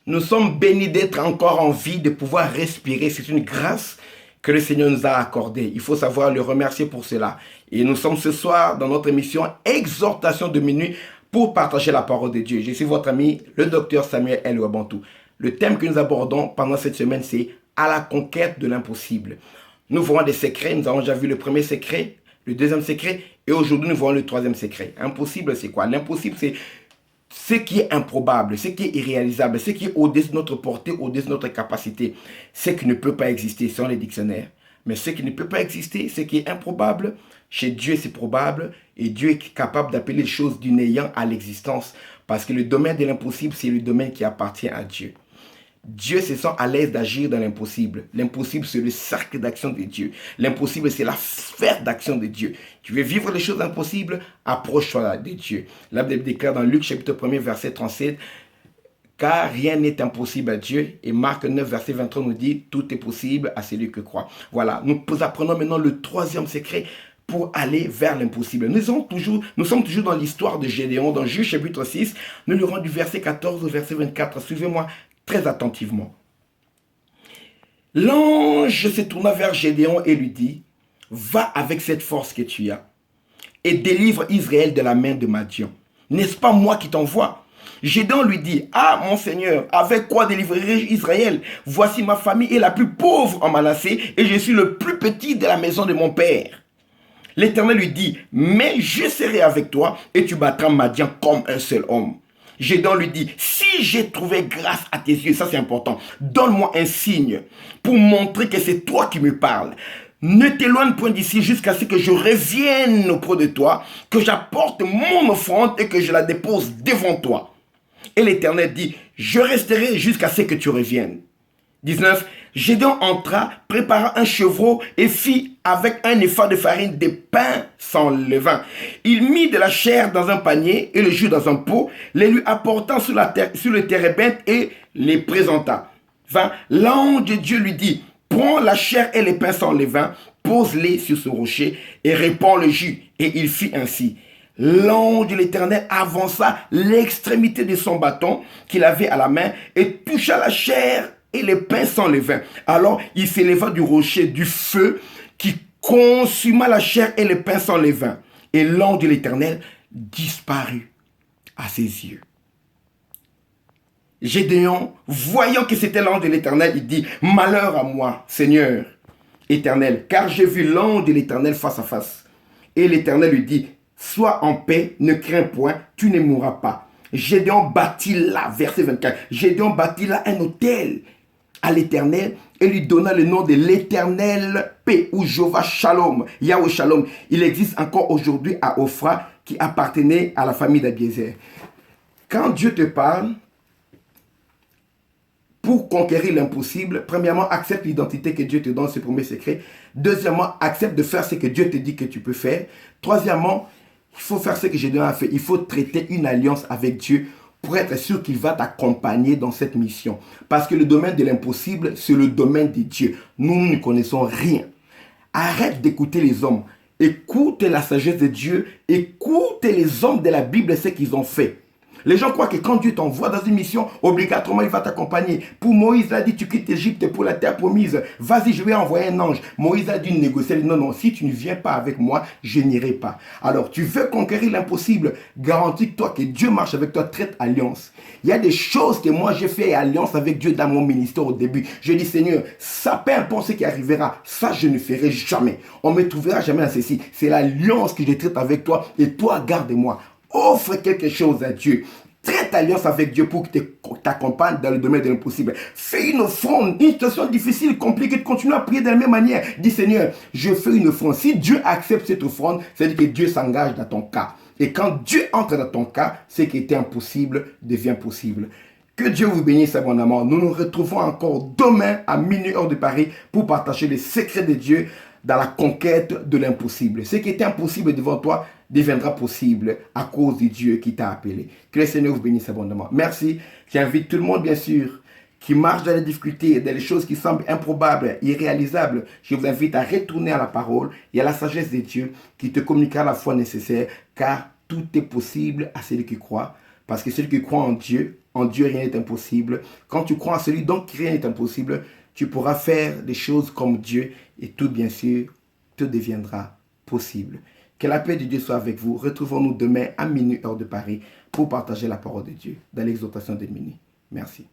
Nous sommes bénis d'être encore en vie, de pouvoir respirer. C'est une grâce que le Seigneur nous a accordée. Il faut savoir le remercier pour cela. Et nous sommes ce soir dans notre émission Exhortation de minuit pour partager la parole de Dieu. Je suis votre ami, le docteur Samuel L. Wabantou. Le thème que nous abordons pendant cette semaine, c'est à la conquête de l'impossible. Nous verrons des secrets. Nous avons déjà vu le premier secret, le deuxième secret, et aujourd'hui nous verrons le troisième secret. Impossible, c'est quoi? L'impossible, c'est ce qui est improbable, ce qui est irréalisable, ce qui est au-dessus de notre portée, au-dessus de notre capacité, ce qui ne peut pas exister selon les dictionnaires. Mais ce qui ne peut pas exister, ce qui est improbable, chez Dieu c'est probable, et Dieu est capable d'appeler les choses du néant à l'existence, parce que le domaine de l'impossible, c'est le domaine qui appartient à Dieu. Dieu se sent à l'aise d'agir dans l'impossible. L'impossible, c'est le cercle d'action de Dieu. L'impossible, c'est la sphère d'action de Dieu. Tu veux vivre les choses impossibles? Approche-toi de Dieu. La Bible déclare dans Luc chapitre 1er, verset 37, car rien n'est impossible à Dieu. Et Marc 9, verset 23 nous dit, tout est possible à celui qui croit. Voilà, nous apprenons maintenant le troisième secret pour aller vers l'impossible. Nous sommes toujours dans l'histoire de Gédéon, dans Juge chapitre 6. Nous lirons du verset 14 au verset 24. Suivez-moi très attentivement. L'ange se tourna vers Gédéon et lui dit, va avec cette force que tu as et délivre Israël de la main de Madian. N'est-ce pas moi qui t'envoie? Gédéon lui dit, ah mon Seigneur, avec quoi délivrerai-je Israël? Voici ma famille est la plus pauvre en Manassé et je suis le plus petit de la maison de mon père. L'Éternel lui dit, mais je serai avec toi et tu battras Madian comme un seul homme. Gédéon lui dit, si j'ai trouvé grâce à tes yeux, ça c'est important, donne-moi un signe pour montrer que c'est toi qui me parles. Ne t'éloigne point d'ici jusqu'à ce que je revienne auprès de toi, que j'apporte mon offrande et que je la dépose devant toi. Et l'Éternel dit, je resterai jusqu'à ce que tu reviennes. 19. Gédéon entra, prépara un chevreau et fit avec un épha de farine des pains sans levain. Il mit de la chair dans un panier et le jus dans un pot, les lui apportant sur le térébinthe et les présenta. 20. L'ange de Dieu lui dit, prends la chair et les pains sans levain, pose-les sur ce rocher et répands le jus. Et il fit ainsi. L'ange de l'Éternel avança l'extrémité de son bâton qu'il avait à la main et toucha la chair et les pains sans levain. Alors il s'éleva du rocher du feu qui consuma la chair et les pains sans levain. Et l'ange de l'Éternel disparut à ses yeux. Gédéon, voyant que c'était l'ange de l'Éternel, il dit, malheur à moi, Seigneur Éternel, car j'ai vu l'ange de l'Éternel face à face. Et l'Éternel lui dit, sois en paix, ne crains point, tu ne mourras pas. Gédéon bâtit là, verset 24, Gédéon bâtit là un autel à l'Éternel et lui donna le nom de l'Éternel paix ou Jéhovah Shalom, Yahweh Shalom. Il existe encore aujourd'hui à Ophra qui appartenait à la famille d'Abiézer. Quand Dieu te parle, pour conquérir l'impossible, premièrement, accepte l'identité que Dieu te donne, c'est le premier secret. Deuxièmement, accepte de faire ce que Dieu te dit que tu peux faire. Troisièmement, il faut faire ce que Gédéon a fait. Il faut traiter une alliance avec Dieu pour être sûr qu'il va t'accompagner dans cette mission. Parce que le domaine de l'impossible, c'est le domaine de Dieu. Nous ne connaissons rien. Arrête d'écouter les hommes. Écoute la sagesse de Dieu. Écoute les hommes de la Bible, ce qu'ils ont fait. Les gens croient que quand Dieu t'envoie dans une mission, obligatoirement il va t'accompagner. Pour Moïse, il a dit, tu quittes l'Égypte pour la terre promise. Vas-y, je vais envoyer un ange. Moïse a dû négocier. Non, non, si tu ne viens pas avec moi, je n'irai pas. Alors, tu veux conquérir l'impossible. Garantis-toi que Dieu marche avec toi, traite alliance. Il y a des choses que moi j'ai fait alliance avec Dieu dans mon ministère au début. Je dis, Seigneur, ça peu importe ce qui arrivera, ça je ne ferai jamais. On ne me trouvera jamais dans ceci. C'est l'alliance que je traite avec toi et toi, garde-moi. Offre quelque chose à Dieu. Traite alliance avec Dieu pour qu'il t'accompagne dans le domaine de l'impossible. Fais une offrande. Une situation difficile, compliquée. Continue à prier de la même manière. Dis Seigneur, je fais une offrande. Si Dieu accepte cette offrande, c'est-à-dire que Dieu s'engage dans ton cas. Et quand Dieu entre dans ton cas, ce qui était impossible devient possible. Que Dieu vous bénisse abondamment. Nous nous retrouvons encore demain à minuit heure de Paris pour partager les secrets de Dieu dans la conquête de l'impossible. Ce qui était impossible devant toi deviendra possible à cause de Dieu qui t'a appelé. Que le Seigneur vous bénisse abondamment. Merci. J'invite tout le monde, bien sûr, qui marche dans les difficultés, dans les choses qui semblent improbables, irréalisables. Je vous invite à retourner à la parole et à la sagesse de Dieu qui te communiquera la foi nécessaire, car tout est possible à celui qui croit. Parce que celui qui croit en Dieu en Dieu, rien n'est impossible. Quand tu crois en celui dont rien n'est impossible, tu pourras faire des choses comme Dieu et tout, bien sûr, te deviendra possible. Que la paix de Dieu soit avec vous. Retrouvons-nous demain à minuit, heure de Paris, pour partager la parole de Dieu dans l'exhortation de minuit. Merci.